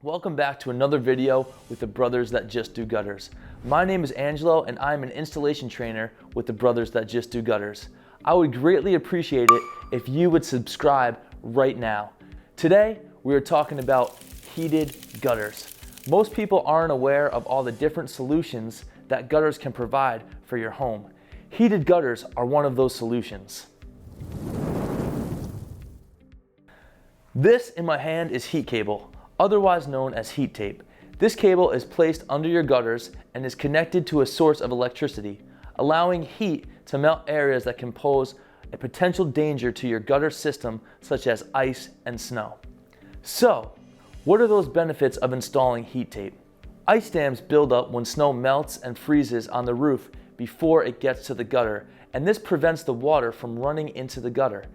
Welcome back to another video with the Brothers That Just Do Gutters. My name is Angelo and I'm an installation trainer with the Brothers That Just Do Gutters. I would greatly appreciate it if you would subscribe right now. Today, we are talking about heated gutters. Most people aren't aware of all the different solutions that gutters can provide for your home. Heated gutters are one of those solutions. This in my hand is heat cable, otherwise known as heat tape. This cable is placed under your gutters and is connected to a source of electricity, allowing heat to melt areas that can pose a potential danger to your gutter system, such as ice and snow. So, what are those benefits of installing heat tape? Ice dams build up when snow melts and freezes on the roof before it gets to the gutter, and this prevents the water from running into the gutter.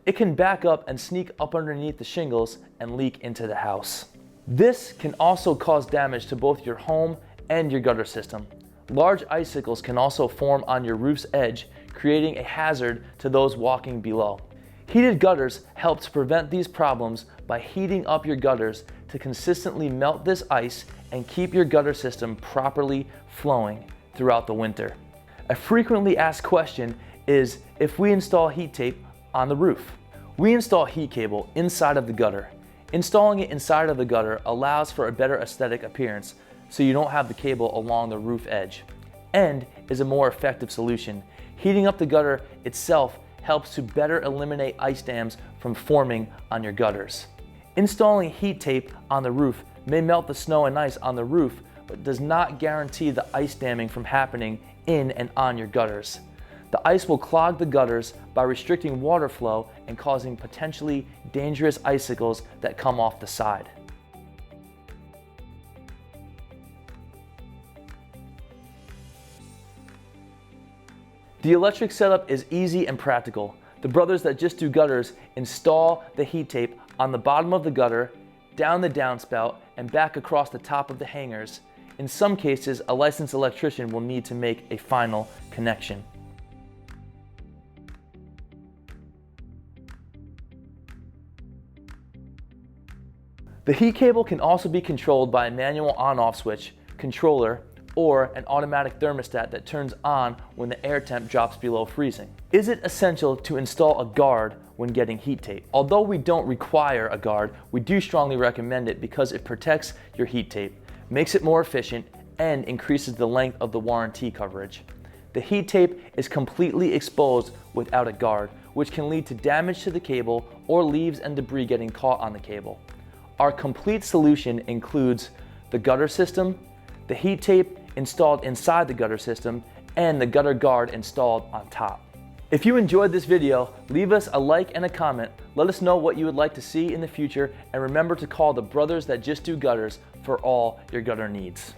It can back up and sneak up underneath the shingles and leak into the house. This can also cause damage to both your home and your gutter system. Large icicles can also form on your roof's edge, creating a hazard to those walking below. Heated gutters help to prevent these problems by heating up your gutters to consistently melt this ice and keep your gutter system properly flowing throughout the winter. A frequently asked question is if we install heat tape on the roof. We install heat cable inside of the gutter. Installing it inside of the gutter allows for a better aesthetic appearance, so you don't have the cable along the roof edge, and is a more effective solution. Heating up the gutter itself helps to better eliminate ice dams from forming on your gutters. Installing heat tape on the roof may melt the snow and ice on the roof, but does not guarantee the ice damming from happening in and on your gutters. The ice will clog the gutters by restricting water flow and causing potentially dangerous icicles that come off the side. The electric setup is easy and practical. The Brothers That Just Do Gutters install the heat tape on the bottom of the gutter, down the downspout, and back across the top of the hangers. In some cases, a licensed electrician will need to make a final connection. The heat cable can also be controlled by a manual on-off switch, controller, or an automatic thermostat that turns on when the air temp drops below freezing. Is it essential to install a guard when getting heat tape? Although we don't require a guard, we do strongly recommend it because it protects your heat tape, makes it more efficient, and increases the length of the warranty coverage. The heat tape is completely exposed without a guard, which can lead to damage to the cable or leaves and debris getting caught on the cable. Our complete solution includes the gutter system, the heat tape installed inside the gutter system, and the gutter guard installed on top. If you enjoyed this video, leave us a like and a comment. Let us know what you would like to see in the future, and remember to call the Brothers That Just Do Gutters for all your gutter needs.